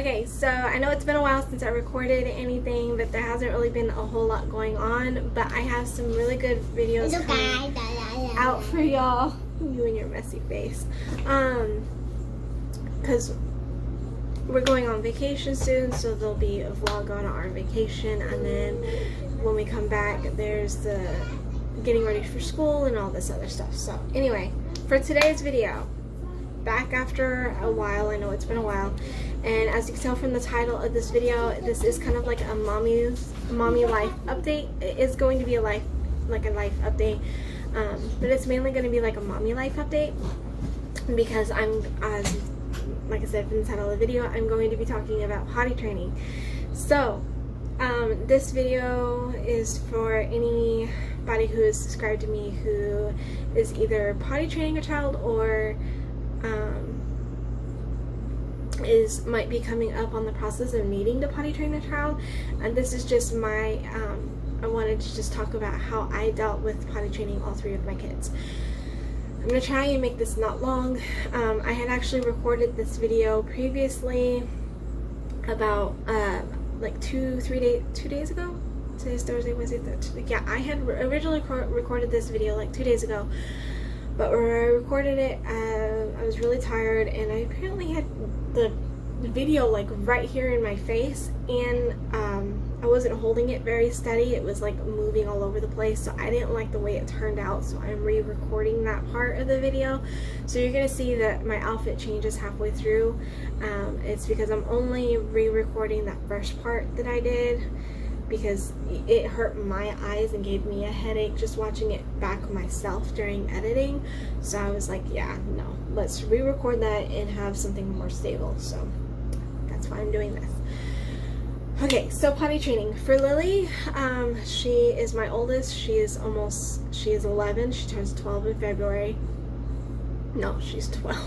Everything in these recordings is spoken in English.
Okay, so I know it's been a while since I recorded anything, but there hasn't really been a whole lot going on, but I have some really good videos coming out for y'all. You and your messy face. Because we're going on vacation soon, so there'll be a vlog on our vacation, and then when we come back, there's the getting ready for school and all this other stuff. So anyway, for today's video, back after a while, I know it's been a while, and as you can tell from the title of this video, this is kind of like a mommy life update. It is going to be a life update, but it's mainly going to be like a mommy life update because like I said from the title of the video, I'm going to be talking about potty training. So this video is for anybody who is subscribed to me who is either potty training a child or might be coming up on the process of needing to potty train a child. And this is just my I wanted to just talk about how I dealt with potty training all three of my kids. I'm gonna try and make this not long. I had actually recorded this video previously about like 2 days ago. Today's Thursday, Wednesday, Thursday. Yeah, I had originally recorded this video like 2 days ago, but when I recorded it, I was really tired, and I apparently had the video like right here in my face, and I wasn't holding it very steady. It was like moving all over the place, so I didn't like the way it turned out, so I'm re-recording that part of the video. So you're gonna see that my outfit changes halfway through. It's because I'm only re-recording that first part that I did because it hurt my eyes and gave me a headache just watching it back myself during editing. So I was like, yeah, no, let's re-record that and have something more stable. So that's why I'm doing this. Okay, so potty training for Lily. She is my oldest. She is 11. She turns 12 in February. No, she's 12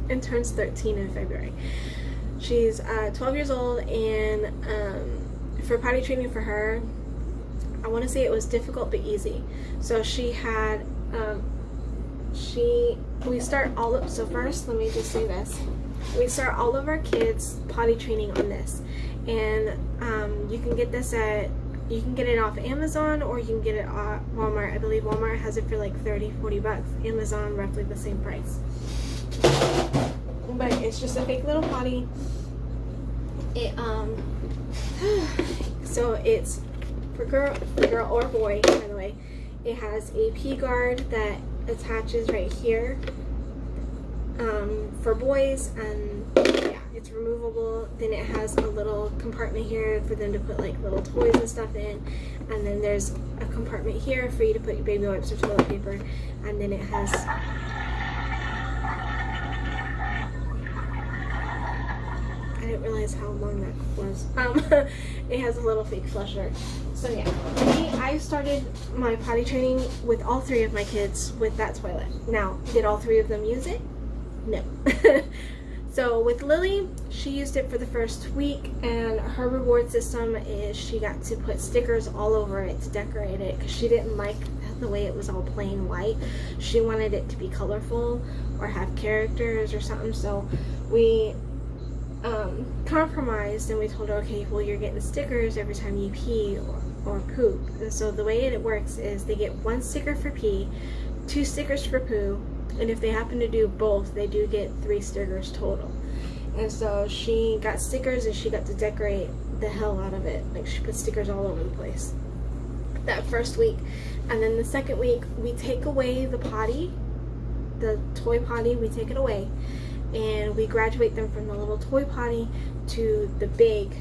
and turns 13 in February. She's 12 years old, and for potty training for her, I want to say it was difficult but easy. So she had we start all of, so first let me just say this, we start all of our kids potty training on this, and you can get this you can get it off Amazon, or you can get it at Walmart. I believe Walmart has it for like 30-40 bucks. Amazon roughly the same price, but it's just a fake little potty. It so it's for girl or boy, by the way. It has a pee guard that attaches right here for boys, and yeah, it's removable. Then it has a little compartment here for them to put like little toys and stuff in, and then there's a compartment here for you to put your baby wipes or toilet paper, and then it has I didn't realize how long that was. It has a little fake flusher. So yeah, I started my potty training with all three of my kids with that toilet. Now, did all three of them use it? No. So with Lily, she used it for the first week, and her reward system is she got to put stickers all over it to decorate it because she didn't like the way it was all plain white. She wanted it to be colorful or have characters or something. So we compromised, and we told her, okay, well, you're getting stickers every time you pee or poop. And so the way it works is they get 1 sticker for pee, 2 stickers for poo, and if they happen to do both, they do get 3 stickers total. And so she got stickers, and she got to decorate the hell out of it. Like, she put stickers all over the place that first week. And then the second week, we take away the potty, the toy potty, we take it away, and we graduate them from the little toy potty to the big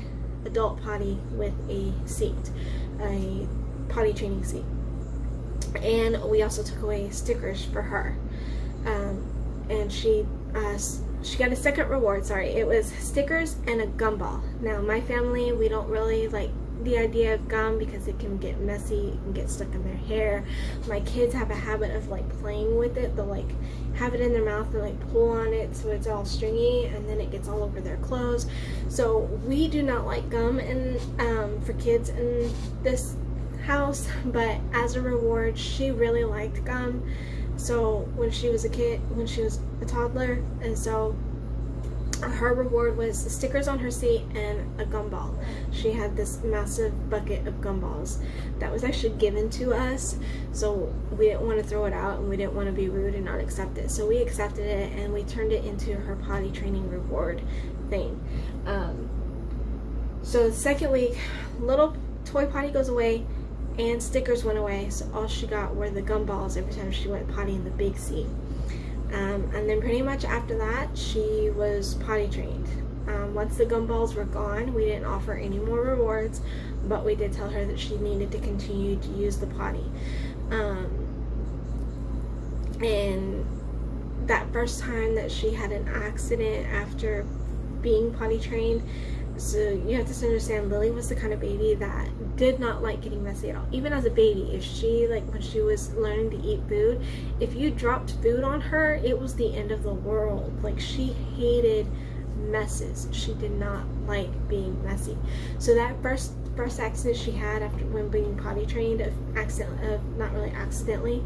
adult potty with a seat, a potty training seat. And we also took away stickers for her, and she got a second reward. Sorry, it was stickers and a gumball. Now, my family, we don't really like the idea of gum because it can get messy, it can get stuck in their hair. My kids have a habit of like playing with it. They'll like have it in their mouth and like pull on it so it's all stringy, and then it gets all over their clothes. So we do not like gum for kids in this house, but as a reward, she really liked gum. So when she was a toddler, and so her reward was the stickers on her seat and a gumball. She had this massive bucket of gumballs that was actually given to us, so we didn't want to throw it out and we didn't want to be rude and not accept it, so we accepted it and we turned it into her potty training reward thing. So the second week, little toy potty goes away and stickers went away, so all she got were the gumballs every time she went potty in the big seat. And then pretty much after that, she was potty trained. Once the gumballs were gone, we didn't offer any more rewards, but we did tell her that she needed to continue to use the potty. And that first time that she had an accident after being potty trained, so you have to understand, Lilli was the kind of baby that did not like getting messy at all. Even as a baby, if she, like when she was learning to eat food, if you dropped food on her, it was the end of the world. Like, she hated messes. She did not like being messy. So that first accident she had after when being potty trained, not really accidentally,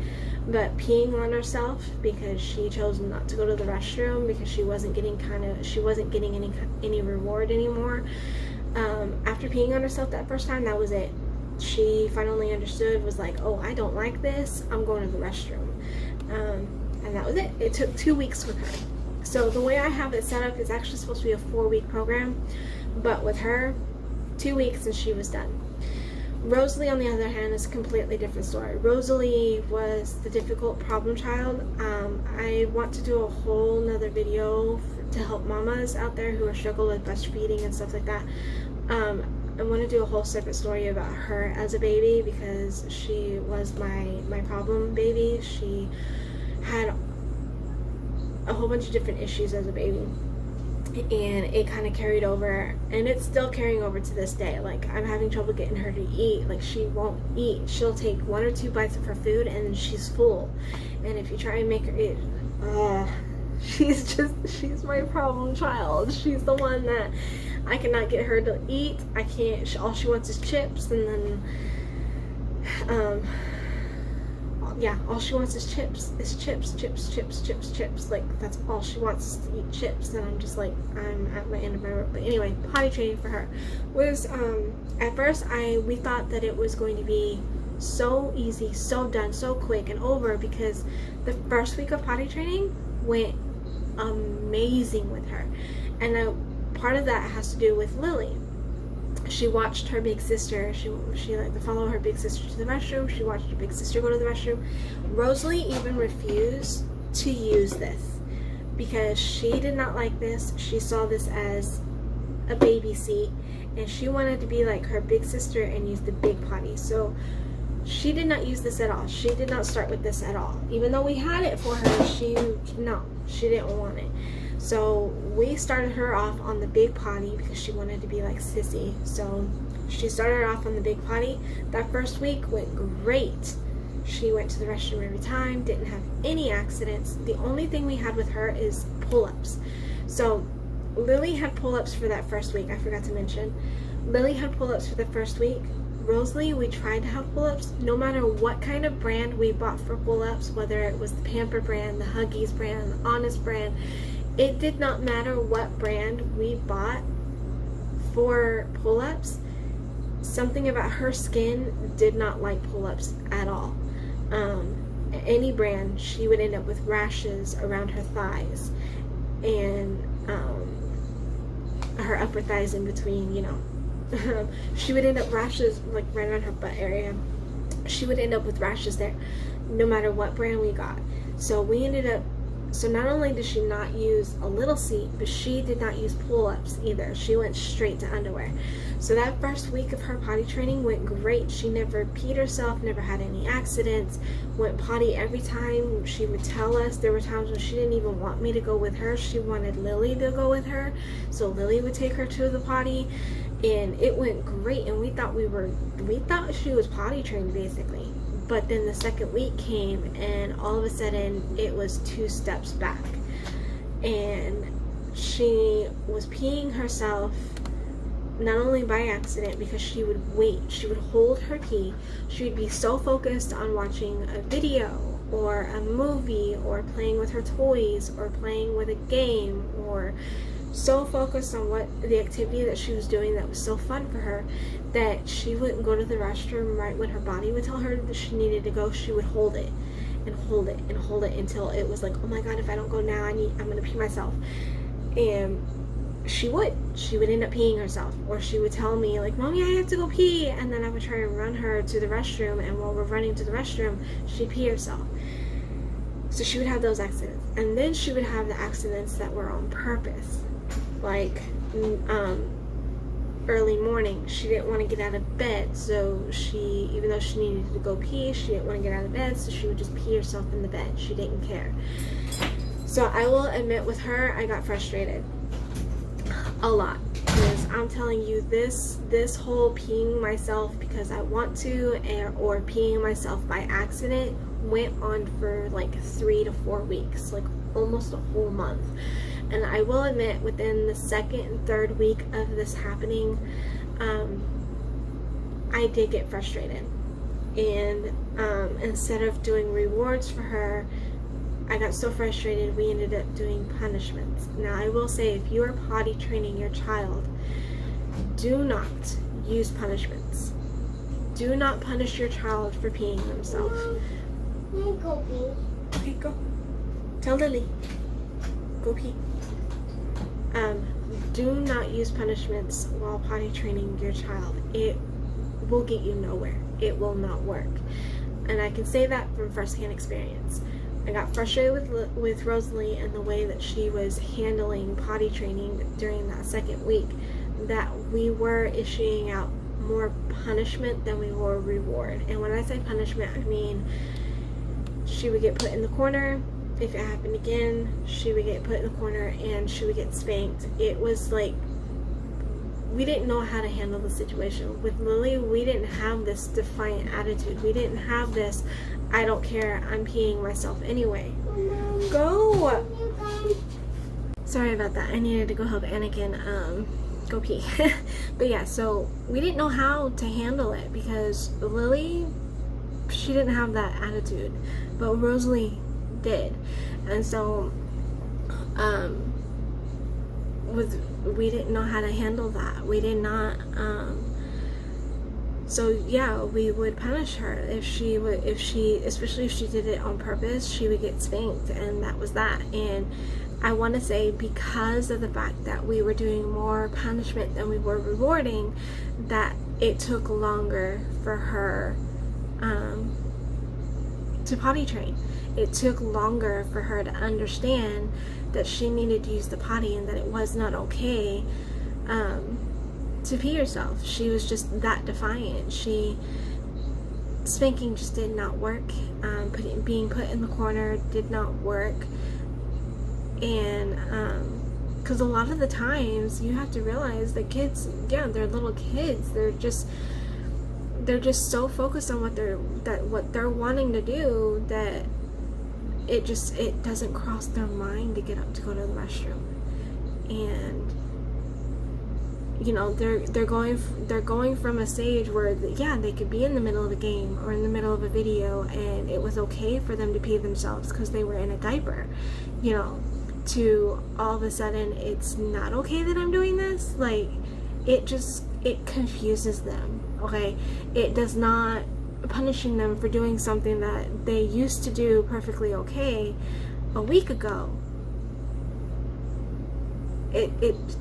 but peeing on herself because she chose not to go to the restroom because she wasn't getting any reward anymore. After peeing on herself that first time, that was it. She finally understood, was like, oh, I don't like this, I'm going to the restroom. And that was it. It took 2 weeks with her. So the way I have it set up is actually supposed to be a 4-week program, but with her, 2 weeks and she was done. Rosalie, on the other hand, is a completely different story. Rosalie was the difficult problem child. I want to do a whole nother video to help mamas out there who are struggling with breastfeeding and stuff like that. I want to do a whole separate story about her as a baby because she was my problem baby. She had a whole bunch of different issues as a baby, and it kind of carried over, and it's still carrying over to this day. Like, I'm having trouble getting her to eat. Like, she won't eat. She'll take 1 or 2 bites of her food and then she's full, and if you try and make her eat, she's my problem child. She's the one that I cannot get her to eat. I can't. All she wants is chips, and then all she wants is chips. It's chips. Like, that's all she wants, is to eat chips. And I'm just like, I'm at my end of my rope. But anyway, potty training for her was, at first we thought that it was going to be so easy, so done, so quick and over, because the first week of potty training went amazing with her. And part of that has to do with Lilli. She watched her big sister, she liked to follow her big sister to the restroom. She watched her big sister go to the restroom. Rosalie even refused to use this because she did not like this. She saw this as a baby seat, and she wanted to be like her big sister and use the big potty. So she did not use this at all. She did not start with this at all. Even though we had it for her, she didn't want it. So we started her off on the big potty because she wanted to be like Sissy. So she started off on the big potty. That first week went great. She went to the restroom every time, didn't have any accidents. The only thing we had with her is pull-ups. So Lilli had pull-ups for that first week. I forgot to mention. Lilli had pull-ups for the first week. Rosalie, we tried to have pull-ups. No matter what kind of brand we bought for pull-ups, whether it was the Pamper brand, the Huggies brand, the Honest brand, it did not matter what brand we bought for pull-ups. Something about her skin did not like pull-ups at all. Any brand, she would end up with rashes around her thighs and her upper thighs in between, you know. She would end up rashes like right around her butt area. She would end up with rashes there no matter what brand we got. So we ended up, so not only did she not use a little seat, but she did not use pull-ups either. She went straight to underwear. So that first week of her potty training went great. She never peed herself, never had any accidents, went potty every time. She would tell us. There were times when she didn't even want me to go with her. She wanted Lilli to go with her. So Lilli would take her to the potty, and it went great. And we thought she was potty trained basically. But then the second week came, and all of a sudden it was 2 steps back, and she was peeing herself, not only by accident, because she would wait, she would hold her pee, she would be so focused on watching a video or a movie or playing with her toys or playing with a game or so focused on what the activity that she was doing that was so fun for her that she wouldn't go to the restroom right when her body would tell her that she needed to go. She would hold it and hold it and hold it until it was like, oh my god, if I don't go now, I'm gonna pee myself. And she would end up peeing herself, or she would tell me like, Mommy, I have to go pee, and then I would try and run her to the restroom, and while we're running to the restroom, she'd pee herself. So she would have those accidents, and then she would have the accidents that were on purpose, like early morning. She didn't want to get out of bed, so even though she needed to go pee, she didn't want to get out of bed, so she would just pee herself in the bed. She didn't care. So I will admit, with her, I got frustrated a lot, because I'm telling you, this whole peeing myself because I want to, or peeing myself by accident, went on for like 3 to 4 weeks, like almost a whole month. And I will admit, within the second and third week of this happening, I did get frustrated, and instead of doing rewards for her, I got so frustrated we ended up doing punishments. Now, I will say, if you are potty training your child, do not use punishments. Do not punish your child for peeing themselves. Go pee. Okay, go. Tell Lilli. Go pee. Do not use punishments while potty training your child. It will get you nowhere. It will not work. And I can say that from firsthand experience. I got frustrated with Rosalie and the way that she was handling potty training during that second week, that we were issuing out more punishment than we were reward. And when I say punishment, I mean she would get put in the corner. If it happened again, she would get put in the corner and she would get spanked. It was like, we didn't know how to handle the situation. With Lilli, we didn't have this defiant attitude. We didn't have this, I don't care, I'm peeing myself anyway. Go! Sorry about that. I needed to go help Anakin go pee. But yeah, so we didn't know how to handle it because Lilli, she didn't have that attitude, but Rosalie did. And so we didn't know how to handle that. We did not so yeah, we would punish her especially if she did it on purpose. She would get spanked, and that was that. And I want to say, because of the fact that we were doing more punishment than we were rewarding, that it took longer for her to potty train. It took longer for her to understand that she needed to use the potty and that it was not okay to pee herself. She was just that defiant. Spanking just did not work. Being put in the corner did not work. And because a lot of the times you have to realize that kids, yeah, they're little kids. They're just so focused on what they're wanting to do that it doesn't cross their mind to get up to go to the restroom. And you know, they're going from a stage where they could be in the middle of a game or in the middle of a video and it was okay for them to pee themselves because they were in a diaper, you know, to all of a sudden it's not okay that I'm doing this. Like, it confuses them. Okay, it does not. Punishing them for doing something that they used to do perfectly okay a week ago,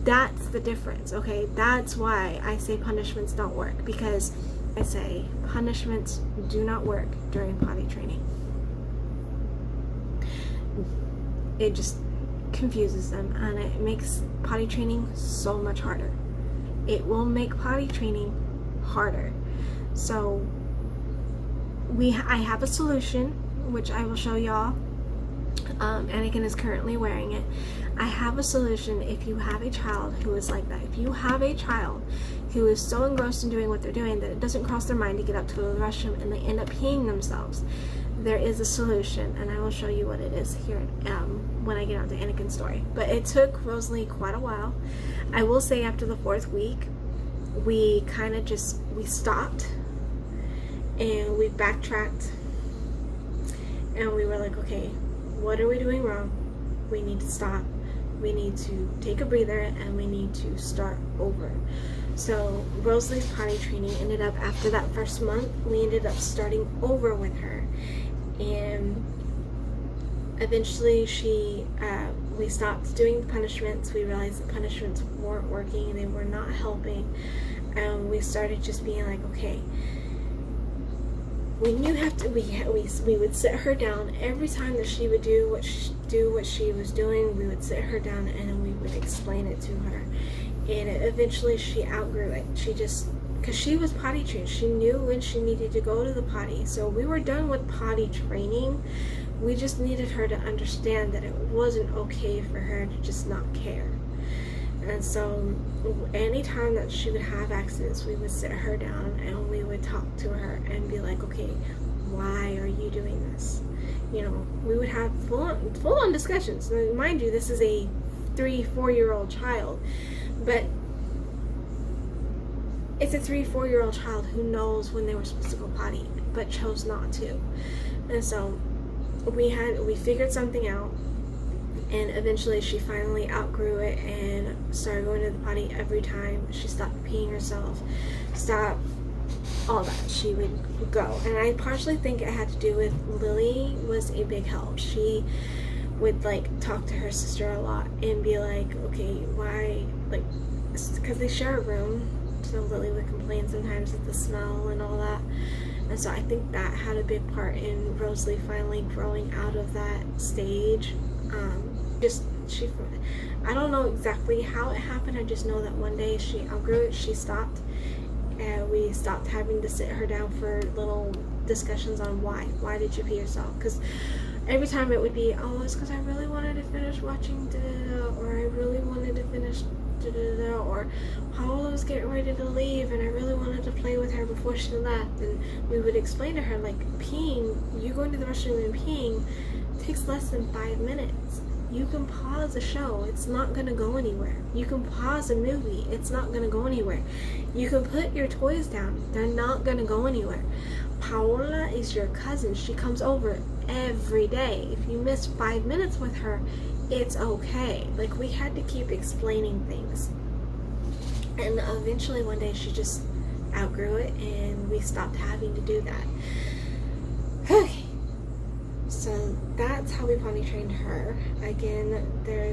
that's the difference. Okay, that's why I say punishments don't work, because I say punishments do not work during potty training. It just confuses them, and it makes potty training so much harder. It will make potty training harder. So I have a solution, which I will show y'all. Anakin is currently wearing it. I have a solution if you have a child who is like that. If you have a child who is so engrossed in doing what they're doing that it doesn't cross their mind to get up to go to the restroom and they end up peeing themselves, there is a solution, and I will show you what it is here when I get on to Anakin's story. But it took Rosalie quite a while. I will say after the 4th week, we kind of we stopped and we backtracked and we were like, okay, what are we doing wrong? We need to stop. we need to take a breather and we need to start over. So Rosalie's potty training ended up, after that first month, we ended up starting over with her. And eventually we stopped doing the punishments. We realized the punishments weren't working, they were not helping. And we started just being like, okay, when you have to, we would sit her down every time that she would do what she was doing. We would sit her down and we would explain it to her. And eventually she outgrew it. She just, because she was potty trained, she knew when she needed to go to the potty. So we were done with potty training. We just needed her to understand that it wasn't okay for her to just not care. And so anytime that she would have accidents, we would sit her down and we would talk to her and be like, okay, why are you doing this? You know, we would have full-on discussions. Now, mind you, this is a 3-4-year-old child, but it's a 3-4-year-old child who knows when they were supposed to go potty but chose not to. And so we figured something out, and eventually she finally outgrew it and started going to the potty every time. She stopped peeing herself, stopped all that. She would go. And I partially think it had to do with Lilli was a big help. She would like talk to her sister a lot and be like, okay, why, like, because they share a room, so Lilli would complain sometimes with the smell and all that. And so I think that had a big part in Rosalie finally growing out of that stage. I don't know exactly how it happened. I just know that one day she outgrew it, she stopped, and we stopped having to sit her down for little discussions on why did you pee yourself. Because every time it would be, oh, it's because I really wanted to finish watching da-da-da, or I really wanted to finish da-da-da, or Paola was getting ready to leave and I really wanted to play with her before she left. And we would explain to her, like, peeing, you going to the restroom and peeing takes less than 5 minutes. You can pause a show, it's not gonna go anywhere. You can pause a movie, it's not gonna go anywhere. You can put your toys down, they're not gonna go anywhere. Paola is your cousin, she comes over every day. If you miss 5 minutes with her, it's okay. Like, we had to keep explaining things. And eventually one day she just outgrew it and we stopped having to do that. Okay. So that's how we potty trained her. Again, there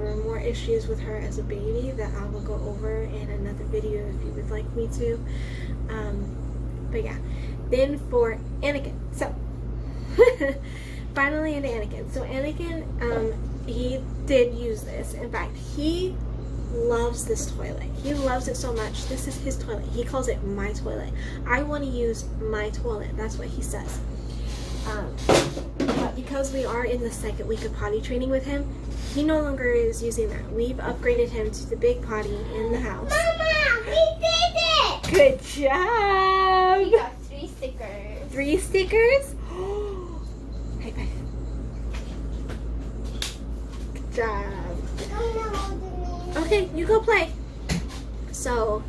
were more issues with her as a baby that I will go over in another video if you would like me to. But yeah. Then for Anakin. So finally into Anakin. So Anakin, he did use this. In fact, he loves this toilet. He loves it so much. This is his toilet. He calls it my toilet. I want to use my toilet. That's what he says. But because we are in the second week of potty training with him, he no longer is using that. We've upgraded him to the big potty in the house. Mama, we did it! Good job! We got 3 stickers. 3 stickers? High five. Good job. Okay, you go play. So,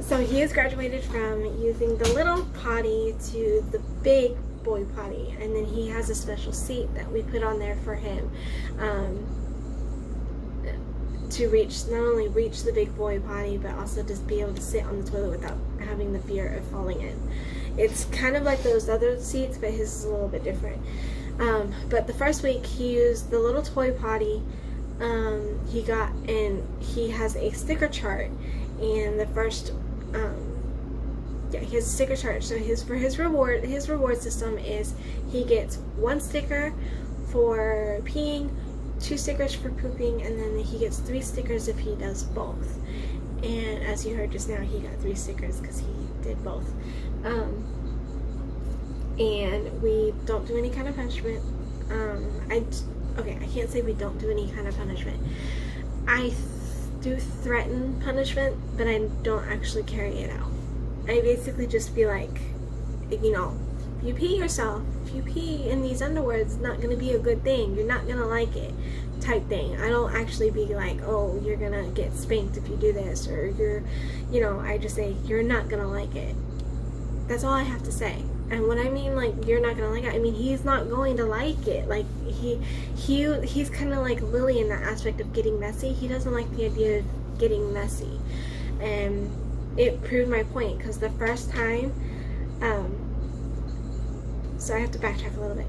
so he has graduated from using the little potty to the big boy potty, and then he has a special seat that we put on there for him to not only reach the big boy potty, but also just be able to sit on the toilet without having the fear of falling in. It's kind of like those other seats, but his is a little bit different. But the first week he used the little toy potty. He has a sticker chart, and the first he has a sticker chart. So his reward system is he gets 1 sticker for peeing, 2 stickers for pooping, and then he gets 3 stickers if he does both. And as you heard just now, he got 3 stickers because he did both. And we don't do any kind of punishment. I can't say we don't do any kind of punishment. I do threaten punishment, but I don't actually carry it out. I basically just be like, you know, if you pee yourself, if you pee in these underwear, it's not going to be a good thing. You're not going to like it, type thing. I don't actually be like, oh, you're going to get spanked if you do this, or I just say, you're not going to like it. That's all I have to say. And when I mean like you're not gonna like it, I mean he's not going to like it. Like he's kind of like Lilli in that aspect of getting messy. He doesn't like the idea of getting messy, and it proved my point because the first time, so I have to backtrack a little bit.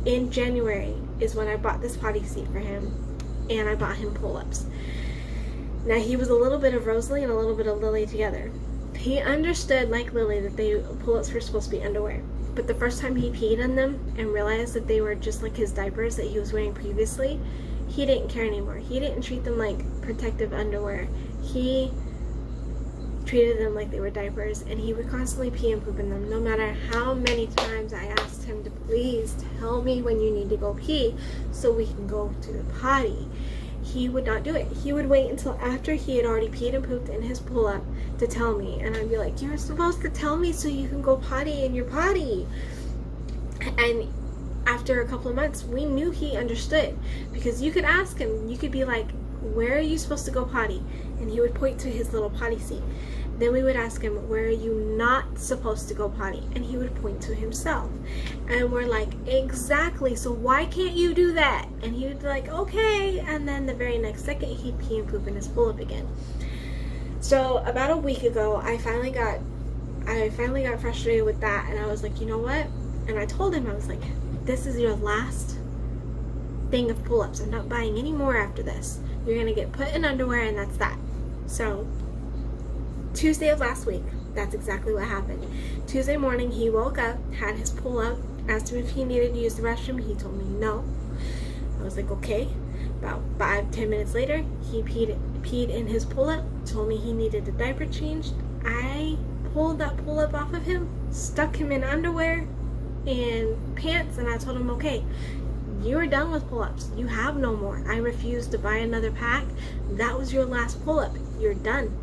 In January is when I bought this potty seat for him, and I bought him pull-ups. Now he was a little bit of Rosalie and a little bit of Lilli together. He understood, like Lilli, that they pull-ups were supposed to be underwear. But the first time he peed on them and realized that they were just like his diapers that he was wearing previously, he didn't care anymore. He didn't treat them like protective underwear. He treated them like they were diapers, and he would constantly pee and poop in them. No matter how many times I asked him to please tell me when you need to go pee so we can go to the potty, he would not do it. He would wait until after he had already peed and pooped in his pull-up to tell me. And I'd be like, you're supposed to tell me so you can go potty in your potty. And after a couple of months, we knew he understood. Because you could ask him, you could be like, where are you supposed to go potty? And he would point to his little potty seat. Then we would ask him, where are you not supposed to go potty? And he would point to himself. And we're like, exactly, so why can't you do that? And he would be like, okay. And then the very next second, he'd pee and poop in his pull-up again. So about a week ago, I finally got frustrated with that. And I was like, you know what? And I told him, I was like, this is your last thing of pull-ups. I'm not buying any more after this. You're going to get put in underwear, and that's that. So Tuesday of last week, that's exactly what happened. Tuesday morning, he woke up, had his pull-up, asked him if he needed to use the restroom. He told me no. I was like, okay. About 5-10 minutes later, he peed in his pull-up, told me he needed a diaper changed. I pulled that pull-up off of him, stuck him in underwear and pants, and I told him, okay, you're done with pull-ups. You have no more. I refuse to buy another pack. That was your last pull-up. You're done.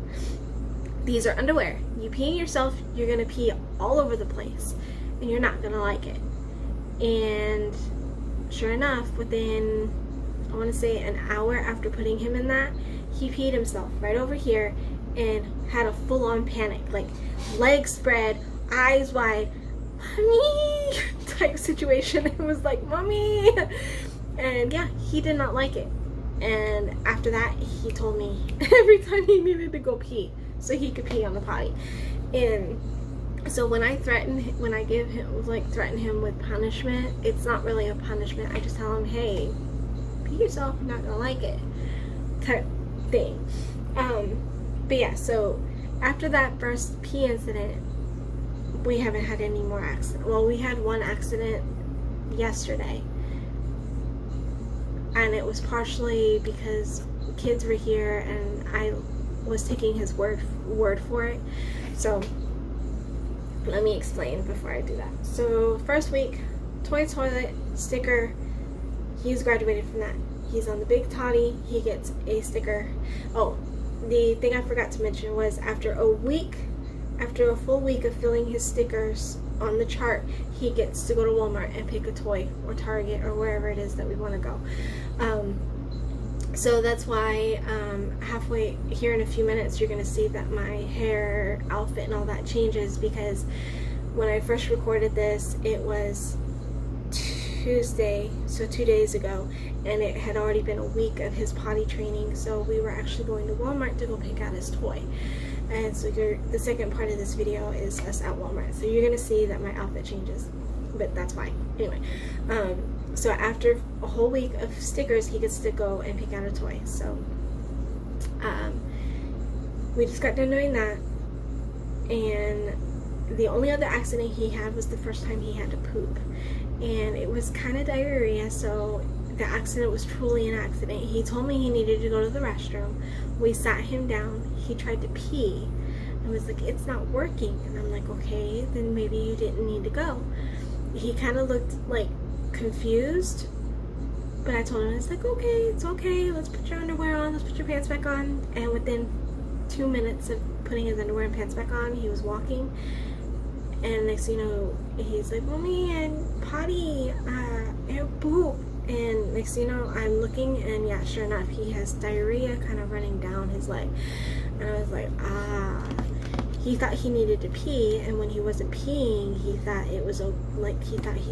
These are underwear. You pee yourself, you're going to pee all over the place, and you're not going to like it. And sure enough, within, I want to say an hour after putting him in that, he peed himself right over here and had a full-on panic, like legs spread, eyes wide, mommy type situation. It was like, mommy. And yeah, he did not like it. And after that, he told me every time he needed to go pee so he could pee on the potty. And so when I threaten him with punishment, it's not really a punishment. I just tell him, hey, pee yourself, I'm not gonna like it type thing. But yeah, so after that first pee incident, we haven't had any more accidents. Well, we had one accident yesterday, and it was partially because kids were here and I was taking his word for it. So let me explain before I do that. So first week, toy toilet sticker, he's graduated from that. He's on the big toddy, he gets a sticker. Oh, the thing I forgot to mention was after a full week of filling his stickers on the chart, he gets to go to Walmart and pick a toy, or Target, or wherever it is that we want to go. So that's why halfway here in a few minutes you're going to see that my hair, outfit, and all that changes, because when I first recorded this, it was Tuesday, so 2 days ago, and it had already been a week of his potty training, so we were actually going to Walmart to go pick out his toy. And so the second part of this video is us at Walmart, so you're going to see that my outfit changes, but that's fine. Anyway, so after a whole week of stickers, he gets to go and pick out a toy. So we just got done doing that, and the only other accident he had was the first time he had to poop, and it was kind of diarrhea, so the accident was truly an accident. He told me he needed to go to the restroom. We sat him down. He tried to pee. I was like, it's not working. And I'm like, okay, then maybe you didn't need to go. He kind of looked like confused, but I told him, it's like, okay, it's okay. Let's put your underwear on. Let's put your pants back on. And within 2 minutes of putting his underwear and pants back on, he was walking. And next thing you know, he's like, mommy, and potty, and poop. And next thing you know, I'm looking, and yeah, sure enough, he has diarrhea kind of running down his leg. And I was like, he thought he needed to pee, and when he wasn't peeing, he thought it was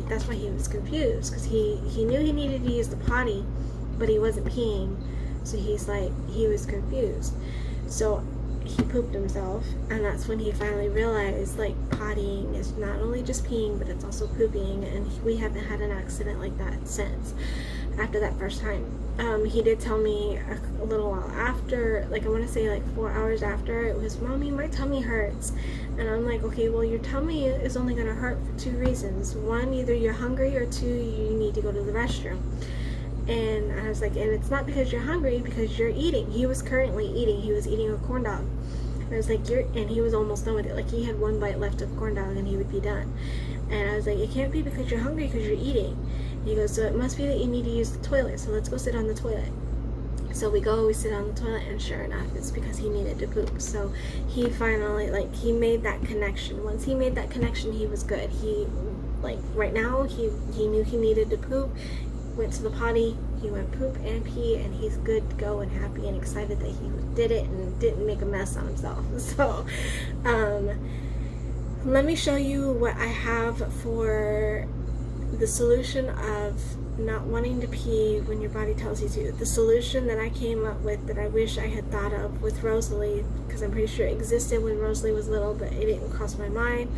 that's why he was confused, because he knew he needed to use the potty, but he wasn't peeing, so he was confused. So he pooped himself, and that's when he finally realized, like, pottying is not only just peeing, but it's also pooping, and we haven't had an accident like that since, after that first time. He did tell me a little while after, like, I want to say like 4 hours after, it was, "Mommy, my tummy hurts." And I'm like, okay, well, your tummy is only going to hurt for 2 reasons. 1, either you're hungry, or 2, you need to go to the restroom. And I was like, and it's not because you're hungry, because you're eating. He was currently eating. He was eating a corn dog. I was like, and he was almost done with it. Like, he had 1 bite left of corn dog and he would be done. And I was like, it can't be because you're hungry, because you're eating. And he goes, so it must be that you need to use the toilet, so let's go sit on the toilet. So we sit on the toilet, and sure enough, it's because he needed to poop. So he finally, like, he made that connection. Once he made that connection, he was good. He, like, right now, he knew he needed to poop, went to the potty, he went poop and pee, and he's good to go and happy and excited that he did it and didn't make a mess on himself. So, let me show you what I have for the solution of not wanting to pee when your body tells you to. The solution that I came up with, that I wish I had thought of with Rosalie, because I'm pretty sure it existed when Rosalie was little, but it didn't cross my mind.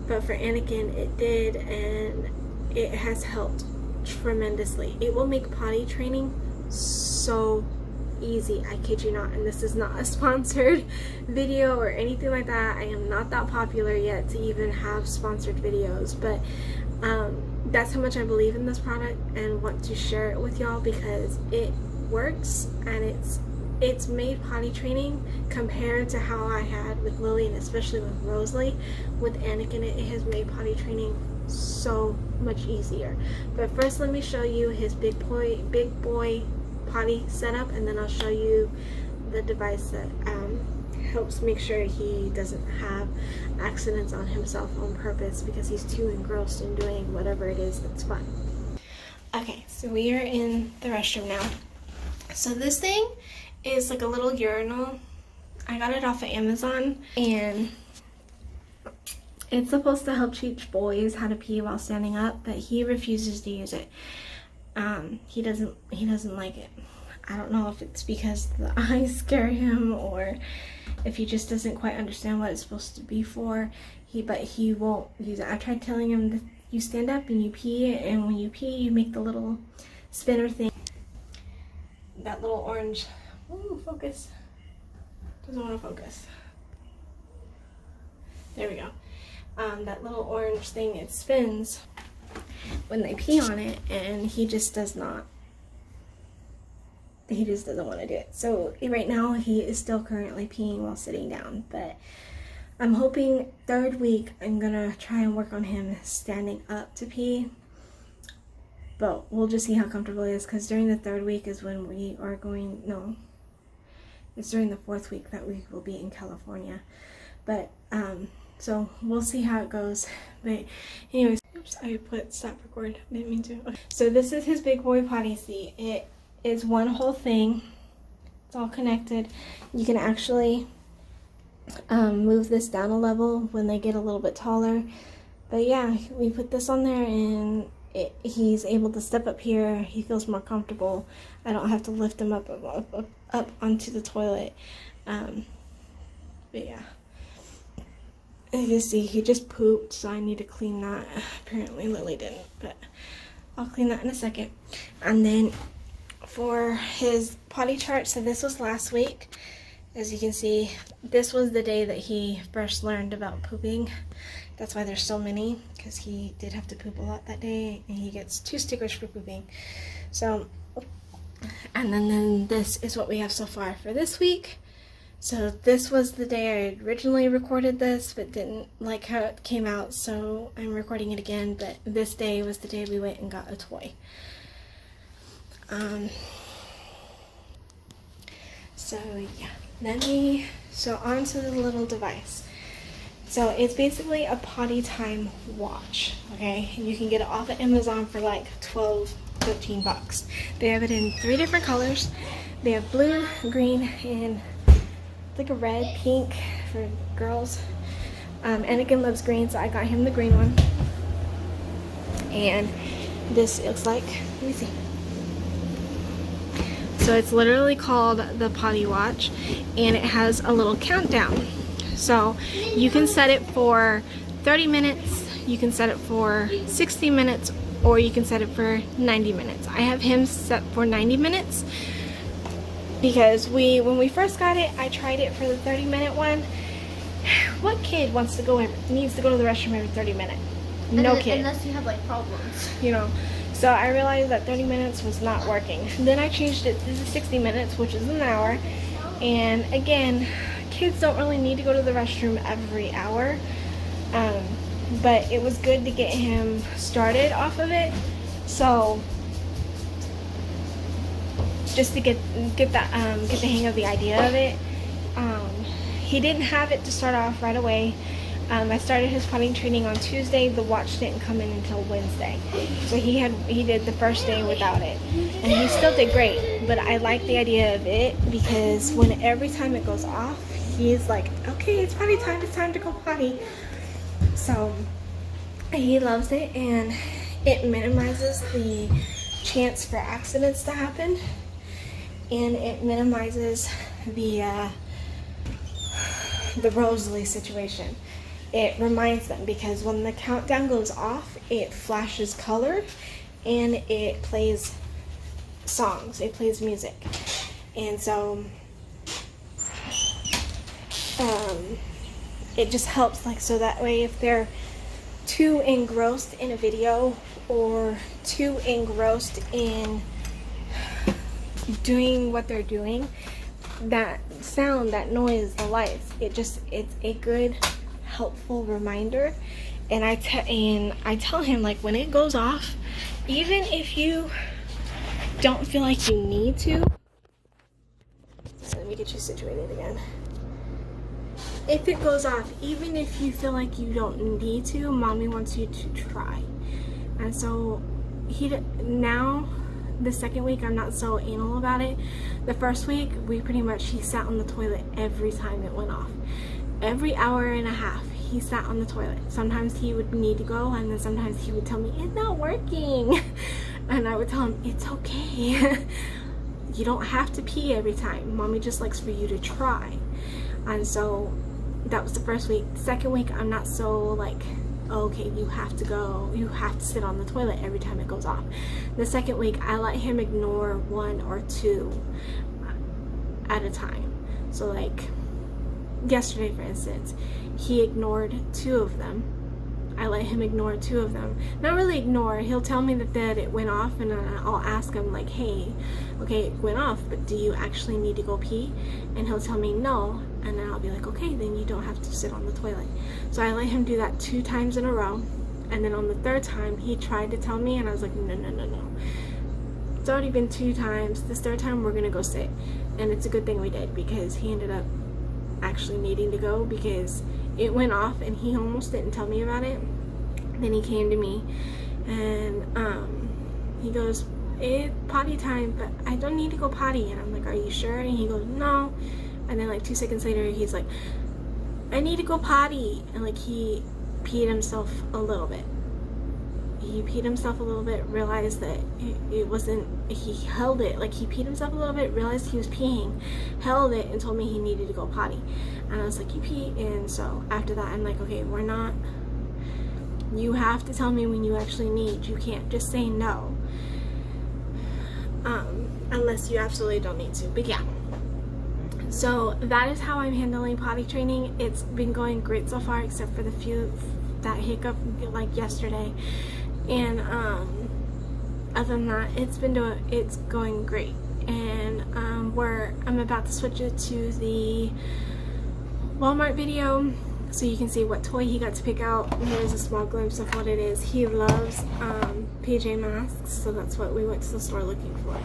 But for Anakin, it did, and it has helped tremendously. It will make potty training so easy, I kid you not. And this is not a sponsored video or anything like that. I am not that popular yet to even have sponsored videos, but that's how much I believe in this product and want to share it with y'all, because it works, and it's made potty training, compared to how I had with Lilli, and especially with Rosalie. With Anakin, it has made potty training so much easier. But first, let me show you his big boy potty setup, and then I'll show you the device that helps make sure he doesn't have accidents on himself on purpose, because he's too engrossed in doing whatever it is that's fun. Okay, so we are in the restroom now. So this thing is like a little urinal. I got it off of Amazon, and it's supposed to help teach boys how to pee while standing up, but he refuses to use it. He doesn't like it. I don't know if it's because the eyes scare him, or if he just doesn't quite understand what it's supposed to be for. But he won't use it. I tried telling him that you stand up and you pee, and when you pee, you make the little spinner thing. That little orange. Ooh, focus. Doesn't want to focus. There we go. That little orange thing, it spins when they pee on it, and he just doesn't want to do it. So right now he is still currently peeing while sitting down, but I'm hoping 3rd week I'm gonna try and work on him standing up to pee, but we'll just see how comfortable he is, because during the 3rd week is when we are going, no, it's during the 4th week that we will be in California. But so we'll see how it goes. But anyways, oops, I put stop record, didn't mean to. Okay. So this is his big boy potty seat. It is one whole thing. It's all connected. You can actually move this down a level when they get a little bit taller. But yeah, we put this on there, and he's able to step up here. He feels more comfortable. I don't have to lift him up onto the toilet. But yeah. As you see, he just pooped, so I need to clean that. Apparently Lilli didn't, but I'll clean that in a second. And then for his potty chart, so this was last week. As you can see, this was the day that he first learned about pooping. That's why there's so many, because he did have to poop a lot that day, and he gets 2 stickers for pooping. So, and then this is what we have so far for this week. So this was the day I originally recorded this, but didn't like how it came out, so I'm recording it again. But this day was the day we went and got a toy. So yeah, so on to the little device. So it's basically a potty time watch, okay? You can get it off of Amazon for like $12-15. They have it in 3 different colors. They have blue, green, and like a red, pink for girls. Anakin loves green, so I got him the green one. And this looks like, let me see. So it's literally called the Potty Watch, and it has a little countdown. So you can set it for 30 minutes, you can set it for 60 minutes, or you can set it for 90 minutes. I have him set for 90 minutes because when we first got it, I tried it for the 30-minute one. What kid needs to go to the restroom every 30 minutes? No kid. Unless you have like problems. You know. So I realized that 30 minutes was not working. Then I changed it to 60 minutes, which is an hour. And again, kids don't really need to go to the restroom every hour. But it was good to get him started off of it. So just to get the hang of the idea of it. He didn't have it to start off right away. I started his potty training on Tuesday. The watch didn't come in until Wednesday. So he did the first day without it. And he still did great. But I like the idea of it because every time it goes off, he's like, okay, it's potty time, it's time to go potty. So he loves it, and it minimizes the chance for accidents to happen. And it minimizes the Rosalie situation. It reminds them, because when the countdown goes off, it flashes color and it plays songs, it plays music. And so it just helps, like, so that way if they're too engrossed in a video or too engrossed in doing what they're doing, that sound, that noise, the lights, it's a good helpful reminder. And I tell him, like, when it goes off, even if you don't feel like you need to, so let me get you situated again. If it goes off, even if you feel like you don't need to, mommy wants you to try. And so now the second week I'm not so anal about it. The first week he sat on the toilet every time it went off. Every hour and a half he sat on the toilet. Sometimes he would need to go, and then sometimes he would tell me, it's not working. And I would tell him, it's okay. You don't have to pee every time. Mommy just likes for you to try. And so that was the first week. The second week I'm not so like, okay, you have to sit on the toilet every time it goes off. The second week I let him ignore 1 or 2 at a time. So like yesterday, for instance, he ignored 2 of them. I let him ignore 2 of them. Not really ignore, he'll tell me that it went off, and I'll ask him like, hey, okay, it went off, but do you actually need to go pee? And he'll tell me no, and then I'll be like, okay, then you don't have to sit on the toilet. So I let him do that 2 times in a row, and then on the 3rd time he tried to tell me, and I was like, no. It's already been 2 times. This 3rd time we're gonna go sit. And it's a good thing we did, because he ended up actually needing to go, because it went off and he almost didn't tell me about it. Then he came to me and he goes, it's potty time, but I don't need to go potty. And I'm like, are you sure? And he goes, no. And then like 2 seconds later he's like, I need to go potty. And like he peed himself a little bit. Realized that it wasn't, he held it, like he peed himself a little bit, realized he was peeing, held it, and told me he needed to go potty. And I was like, you pee? And so after that I'm like, okay, you have to tell me when you actually need. You can't just say no, unless you absolutely don't need to. But yeah, so that is how I'm handling potty training. It's been going great so far, except for that hiccup like yesterday. And other than that, it's going great. And I'm about to switch it to the Walmart video so you can see what toy he got to pick out. Here's a small glimpse of what it is. He loves PJ Masks, so that's what we went to the store looking for.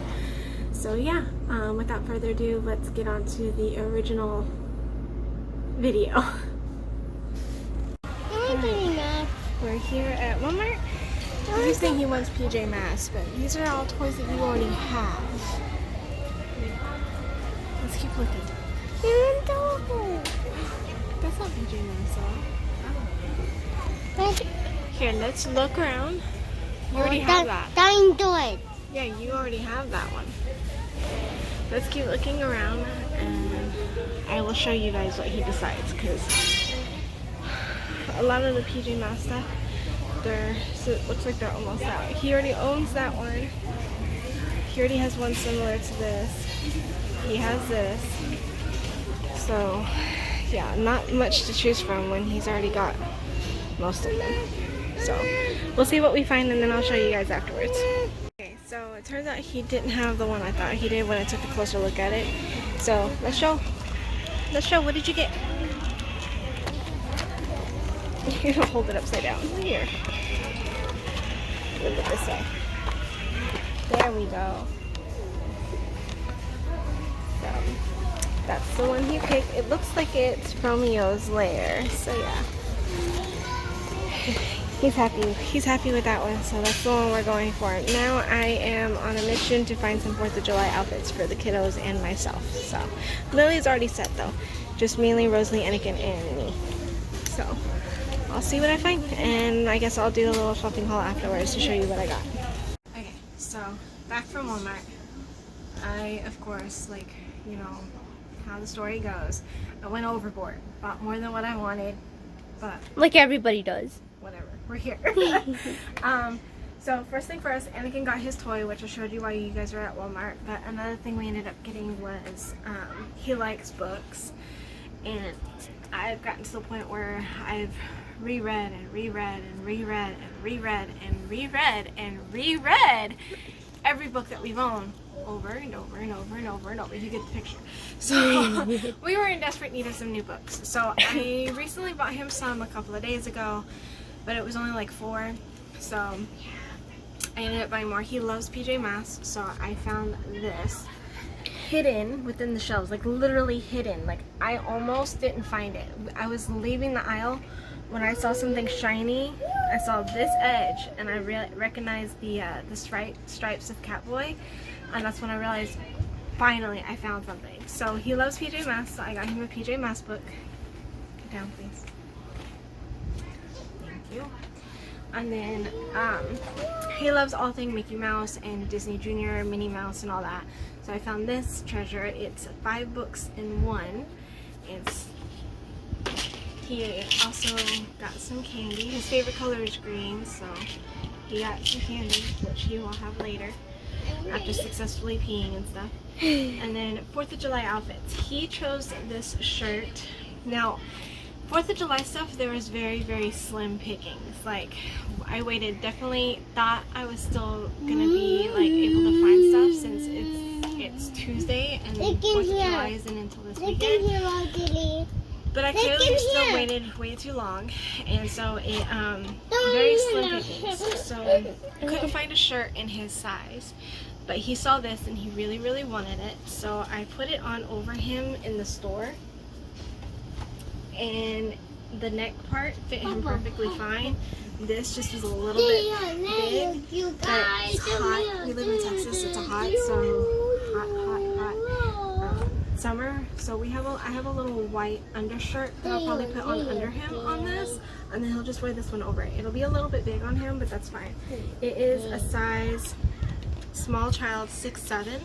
So yeah, without further ado, let's get on to the original video. We're here at Walmart. He's saying he wants PJ Masks, but these are all toys that you already have. Let's keep looking. That's not PJ Masks. Here, let's look around. You already have that. Don't do it. Yeah, you already have that one. Let's keep looking around and I will show you guys what he decides, because a lot of the PJ Masks stuff, so it looks like they're almost out. He already owns that one. He already has one similar to this. He has this. So yeah, not much to choose from when he's already got most of them. So we'll see what we find and then I'll show you guys afterwards. Okay, so it turns out he didn't have the one I thought he did when I took a closer look at it. So let's show. What did you get? You don't hold it upside down. Here. Look it this way. There we go. So that's the one he picked. It looks like it's Romeo's lair. So yeah. He's happy. He's happy with that one, so that's the one we're going for. Now I am on a mission to find some 4th of July outfits for the kiddos and myself. So Lilli's already set though. Just mainly Rosalie, Anakin, and me. So I'll see what I find, and I guess I'll do a little shopping haul afterwards to show you what I got. Okay, so back from Walmart. I, of course, like, you know how the story goes, I went overboard. Bought more than what I wanted, but Like everybody does. whatever, we're here. So first thing first, Anakin got his toy, which I showed you while you guys were at Walmart. But another thing we ended up getting was he likes books, and I've gotten to the point where I've reread and reread and reread and reread and reread and reread every book that we've owned over and over and over and over and over. You get the picture. So we were in desperate need of some new books. So I recently bought him some a couple of days ago, but it was only like 4. So I ended up buying more. He loves PJ Masks, so I found this hidden within the shelves, like literally hidden. Like I almost didn't find it. I was leaving the aisle when I saw something shiny. I saw this edge and I recognized the stripes of Catboy, and that's when I realized finally I found something. So he loves PJ Masks, so I got him a PJ Masks book. Get down, please. Thank you. And then he loves all things Mickey Mouse and Disney Junior, Minnie Mouse, and all that. So I found this treasure. It's 5 books in one. He also got some candy. His favorite color is green, so he got some candy, which he will have later after successfully peeing and stuff. And then 4th of July outfits. He chose this shirt. Now, 4th of July stuff, there was very, very slim pickings. Like, I waited, definitely thought I was still gonna be like able to find stuff since it's Tuesday and 4th of July isn't until this weekend. But I clearly still waited way too long, and so it very slim pickings. So I couldn't find a shirt in his size. But he saw this and he really, really wanted it. So I put it on over him in the store. And the neck part fit him perfectly fine. This just was a little bit big, but it's hot. We live in Texas, it's a hot, hot summer. So I have a little white undershirt that I'll probably put on under him on this, and then he'll just wear this one over it. It'll be a little bit big on him, but that's fine. It is a size small child 6'7",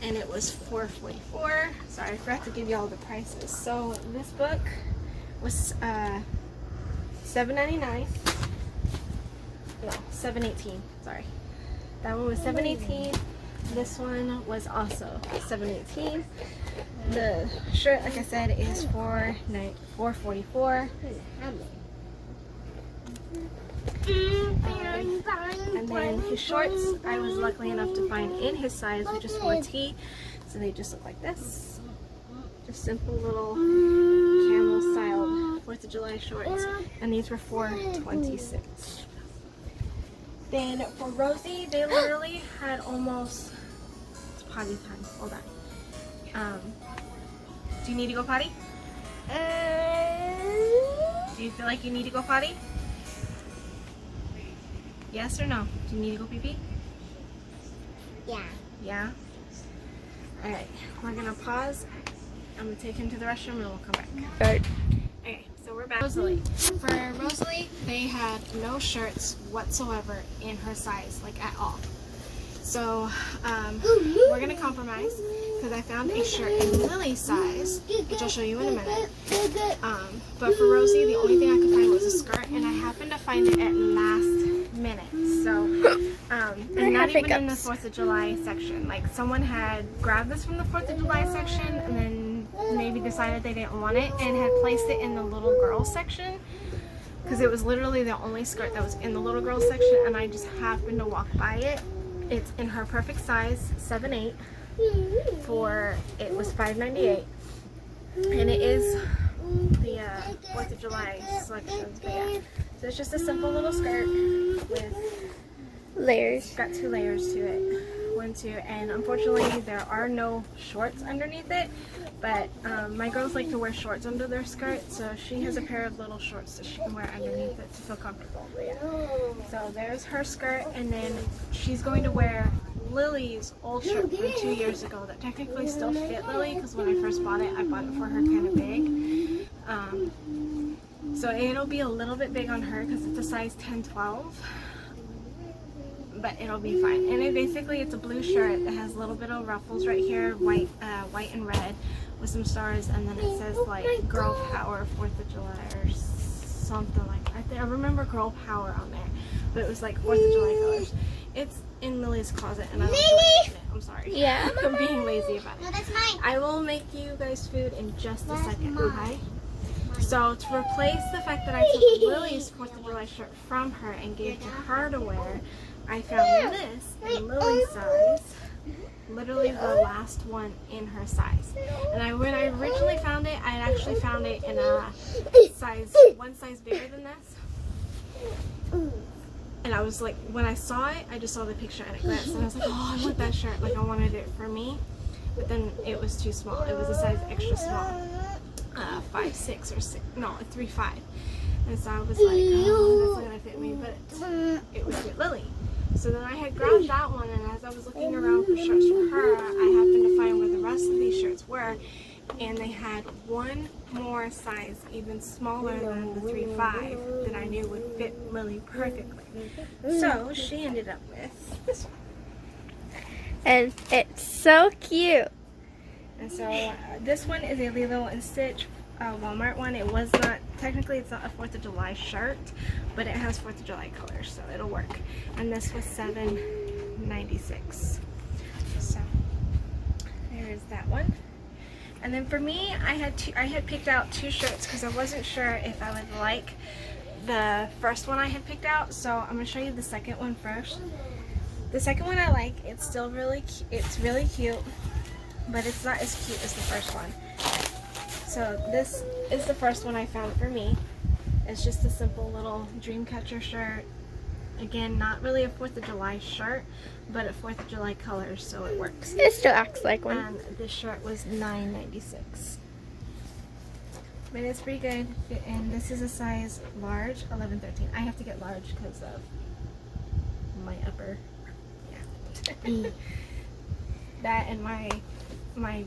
and it was $4.44. Sorry, I forgot to give you all the prices. So this book was $7.99. No, $7.18. Sorry, that one was $7.18. This one was also $7.18. The shirt, like I said, is $4.44. And then his shorts, I was lucky enough to find in his size, which is 4T. So they just look like this. Just simple little camel styled 4th of July shorts. And these were $4.26. Then for Rosie, they literally had almost, it's potty time, hold on. Do you need to go potty? Do you feel like you need to go potty? Yes or no? Do you need to go pee-pee? Yeah. Yeah? Alright, we're gonna pause I'm gonna take him to the restroom and we'll come back. Good. Okay, so we're back. Rosalie. For Rosalie, they had no shirts whatsoever in her size, like at all. So we're gonna compromise because I found a shirt in Lilli's size, which I'll show you in a minute. But for Rosie, the only thing I could find was a skirt, and I happened to find it at last minute. So, and not even in the 4th of July section. Like someone had grabbed this from the 4th of July section, and then maybe decided they didn't want it, and had placed it in the little girl section. Because it was literally the only skirt that was in the little girl section, and I just happened to walk by it. It's in her perfect size, 7'8". It was $5.98, and it is the 4th of July selections. But yeah, so it's just a simple little skirt with Layers. it's got 2 layers to it. 1, 2, and unfortunately there are no shorts underneath it. But my girls like to wear shorts under their skirt, so she has a pair of little shorts that she can wear underneath it to feel comfortable. But yeah, so there's her skirt, and then she's going to wear Lilli's old shirt from 2 years ago that technically still fit Lilli, because when I first bought it, I bought it for her kind of big. So it'll be a little bit big on her because it's a size 10-12. But it'll be fine. And it's a blue shirt that has a little bit of ruffles right here, white and red, with some stars, and then it says like Girl Power 4th of July or something like that. I remember Girl Power on there, but it was like 4th of July colors. It's in Lily's closet, and I don't feel like eating it. I'm sorry. Yeah. I'm being lazy about it. No, that's mine. I will make you guys food in just a second, okay? So to replace the fact that I took Lily's 4th of July shirt from her and gave to her to wear, I found this in Lily's size, literally the last one in her size. And when I originally found it, I had actually found it in a one size bigger than this. And I was like, when I saw it, I just saw the picture at a glance, and I was like, oh, I want that shirt. Like, I wanted it for me, but then it was too small. It was a size extra small, 5'6" or 6, no, 3'5". And so I was like, oh, that's not gonna fit me, but it would fit Lilli. So then I had grabbed that one, and as I was looking around for shirts for her, I happened to find where the rest of these shirts were, and they had one more size, even smaller than the 3'5", that I knew would fit Lilli perfectly. So she ended up with this one. And it's so cute. And so this one is a Lilo and Stitch Walmart one. It was not, technically it's not a 4th of July shirt, but it has 4th of July colors, so it'll work. And this was $7.96. So there's that one. And then for me, I had picked out 2 shirts because I wasn't sure if I would like the first one I had picked out. So I'm gonna show you the second one first. The second one I like. It's still really cute, but it's not as cute as the first one. So this is the first one I found for me. It's just a simple little Dreamcatcher shirt. Again, not really a 4th of July shirt, but a 4th of July colors, so it works. It still acts like one. And this shirt was $9.96. But it's pretty good. And this is a size large, 11-13. I have to get large because of my upper. Yeah. That and my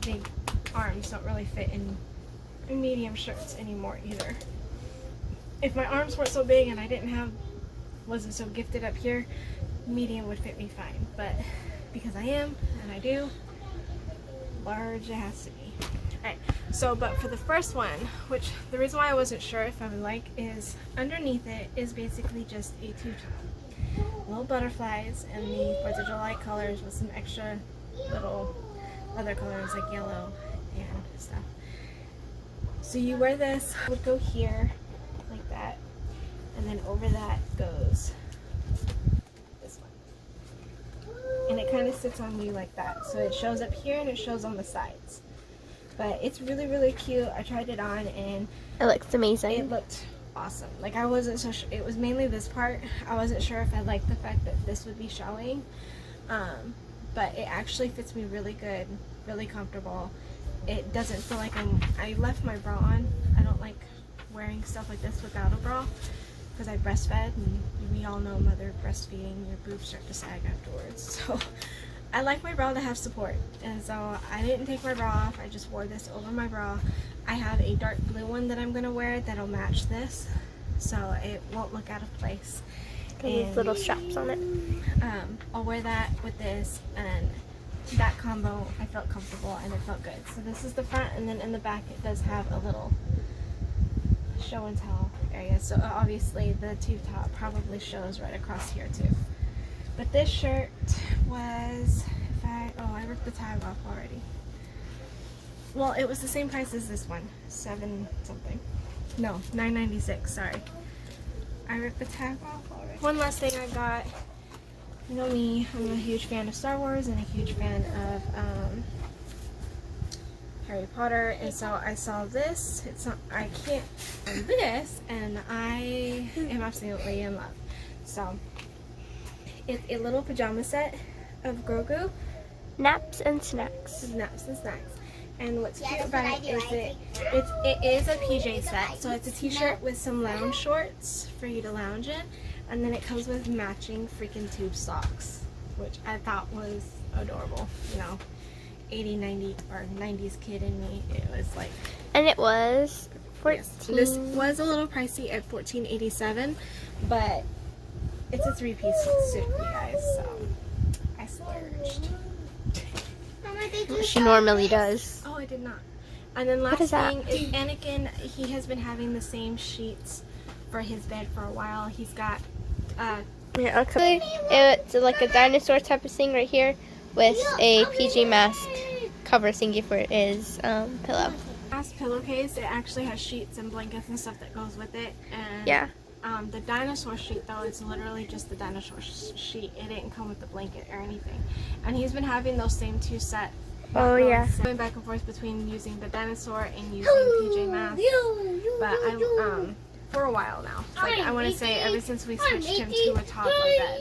big arms don't really fit in medium shirts anymore either. If my arms weren't so big and I wasn't so gifted up here, medium would fit me fine. But because I am, and I do, large it has to be. Alright, so but for the first one, which the reason why I wasn't sure if I would like is underneath it is basically just a tube top. Little butterflies and the 4th of July colors with some extra little other colors like yellow and stuff. So you wear this, would go here like that, and then over that goes this one. And it kind of sits on you like that. So it shows up here and it shows on the sides. But it's really, really cute. I tried it on and It looks amazing. it looked awesome. Like I wasn't so sure. It was mainly this part. I wasn't sure if I liked the fact that this would be showing. But it actually fits me really good, really comfortable. It doesn't feel like I left my bra on. I don't like wearing stuff like this without a bra because I breastfed, and we all know mother breastfeeding, your boobs start to sag afterwards. So I like my bra to have support, and so I didn't take my bra off. I just wore this over my bra. I have a dark blue one that I'm gonna wear that'll match this, so it won't look out of place. These little straps on it. I'll wear that with this, and that combo I felt comfortable and it felt good. So this is the front, and then in the back it does have a little show and tell area. So obviously the tube top probably shows right across here too. But this shirt was, I ripped the tag off already. Well, it was the same price as this one, $7 something. No, $9.96. Sorry, I ripped the tag off already. One last thing I got. You know me, I'm a huge fan of Star Wars and a huge fan of Harry Potter, and so I saw this. It's not, I can't find this, and I am absolutely in love. So it's a little pajama set of Grogu. Naps and snacks. Naps and snacks. And what's cute about it is it is a PJ set. So it's a t-shirt with some lounge shorts for you to lounge in. And then it comes with matching freaking tube socks, which I thought was adorable. You know, 80, 90, or 90s kid in me. It was like... And it was $14. Yes, this was a little pricey at $14.87, but it's a 3-piece suit, you guys, so I splurged. She normally does. Oh, I did not. And then last is that? thing is Anakin. He has been having the same sheets for his bed for a while. He's got Yeah, okay. It's like a dinosaur type of thing right here with a PG mask cover thingy for his pillow. last pillowcase. It actually has sheets and blankets and stuff that goes with it. And Yeah. the dinosaur sheet, though, it's literally just the dinosaur sheet. It didn't come with the blanket or anything. And he's been having those same two sets. Oh, yeah. Going back and forth between using the dinosaur and using PJ Masks. But I for a while now. Like, I want to say ever since we switched him to a toddler bed.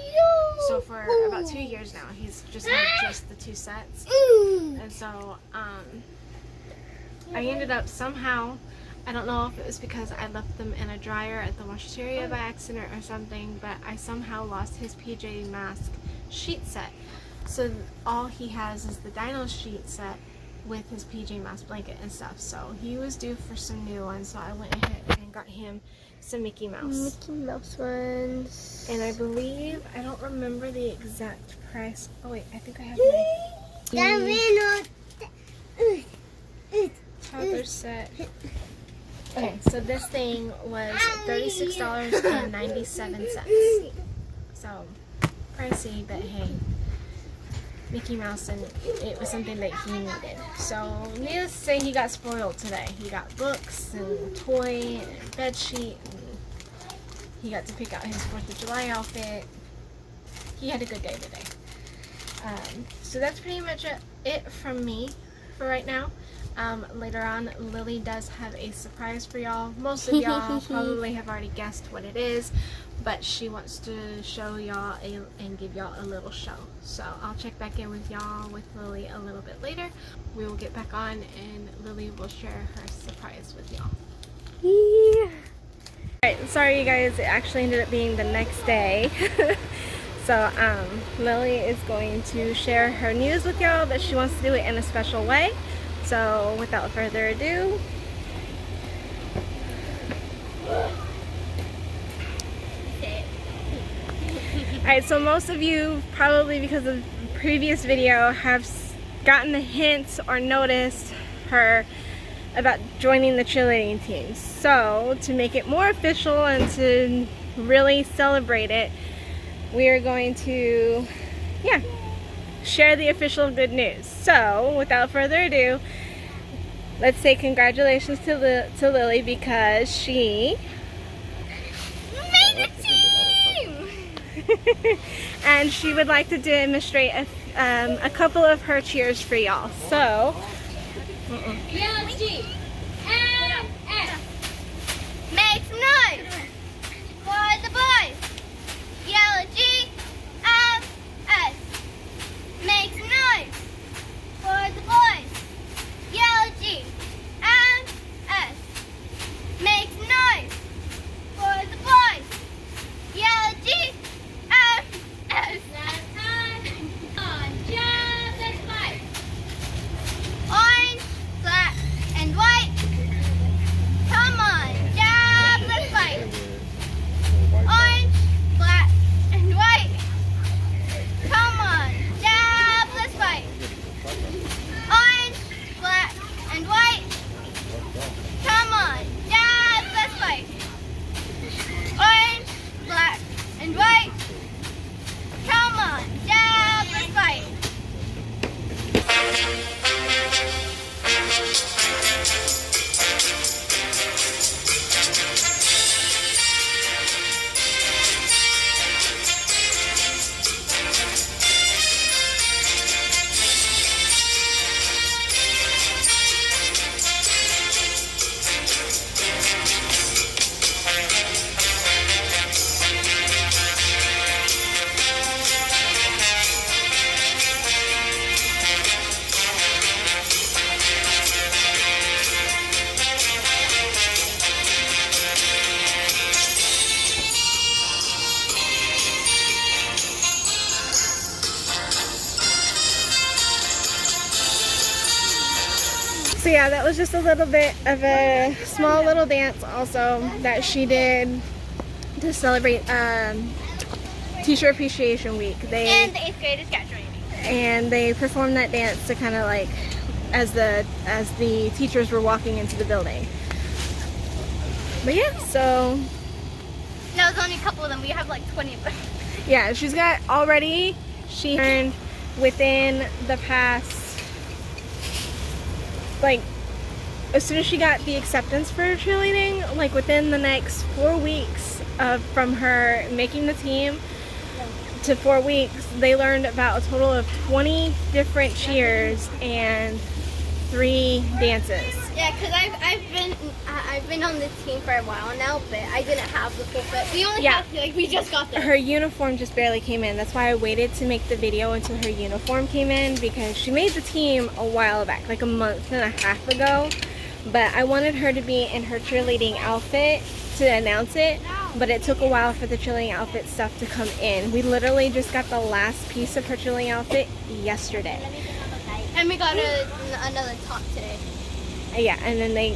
So for about 2 years now, he's just had just the two sets. And so I ended up somehow, I don't know if it was because I left them in a dryer at the washateria by accident or something, but I somehow lost his PJ Mask sheet set. So all he has is the dino sheet set with his PJ Masks blanket and stuff. So he was due for some new ones, so I went ahead and got him some Mickey Mouse. Mickey Mouse ones. And I believe, I don't remember the exact price. Oh wait, I think I have my toddler set. Okay, so this thing was $36.97. So pricey, but hey, Mickey Mouse, and it was something that he needed. So needless to say, he got spoiled today. He got books and toy and bed sheet, and he got to pick out his 4th of July outfit. He had a good day today. So that's pretty much it from me for right now. Later on, Lily does have a surprise for y'all. Most of y'all probably have already guessed what it is, but she wants to show y'all and give y'all a little show. So I'll check back in with y'all with Lily a little bit later. We will get back on and Lily will share her surprise with y'all. Yeah. Alright, sorry you guys, it actually ended up being the next day. So Lily is going to share her news with y'all, but she wants to do it in a special way. So without further ado, alright, so most of you, probably because of the previous video, have gotten the hints or noticed her about joining the cheerleading team. So to make it more official and to really celebrate it, we are going to, share the official good news. So without further ado, let's say congratulations to Lily, because she made the team. And she would like to demonstrate a couple of her cheers for y'all. So G M S. Make some noise for the boys. Yellow G M S. Make some noise for the boys. Yellow G M S. Make some noise for the boys. Yellow G M S. Last time on Joe. So yeah, that was just a little bit of a small little dance also that she did to celebrate Teacher Appreciation Week. And the 8th grade is graduating. And they performed that dance to kind of like as the teachers were walking into the building. But yeah, so No, it's only a couple of them. We have like 20 of them. yeah, she earned within the past, like, as soon as she got the acceptance for cheerleading, like within the next 4 weeks from her making the team to 4 weeks, they learned about a total of 20 different cheers and 3 dances. Yeah, because I've been on the team for a while now, but I didn't have the full fit. We only have, like, we just got there. Her uniform just barely came in. That's why I waited to make the video until her uniform came in, because she made the team a while back, like a month and a half ago. But I wanted her to be in her cheerleading outfit to announce it, but it took a while for the cheerleading outfit stuff to come in. We literally just got the last piece of her cheerleading outfit yesterday. And we got another top today. Yeah, and then they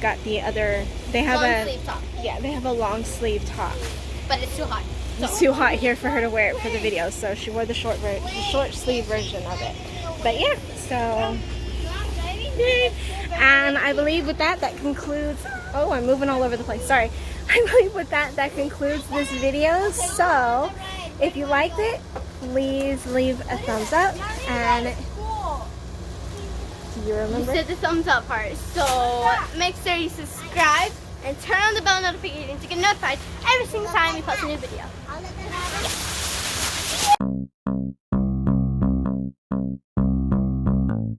got the other. They have Long sleeve top. Yeah, they have a long sleeve top. But it's too hot. So. It's too hot here for her to wear it for the video, so she wore the short sleeve version of it. But yeah, so. And I believe with that concludes. Oh, I'm moving all over the place. Sorry. I believe with that concludes this video. So, if you liked it, please leave a thumbs up. And do you remember? You said the thumbs up part. So make sure you subscribe and turn on the bell notification to get notified every single time we post a new video.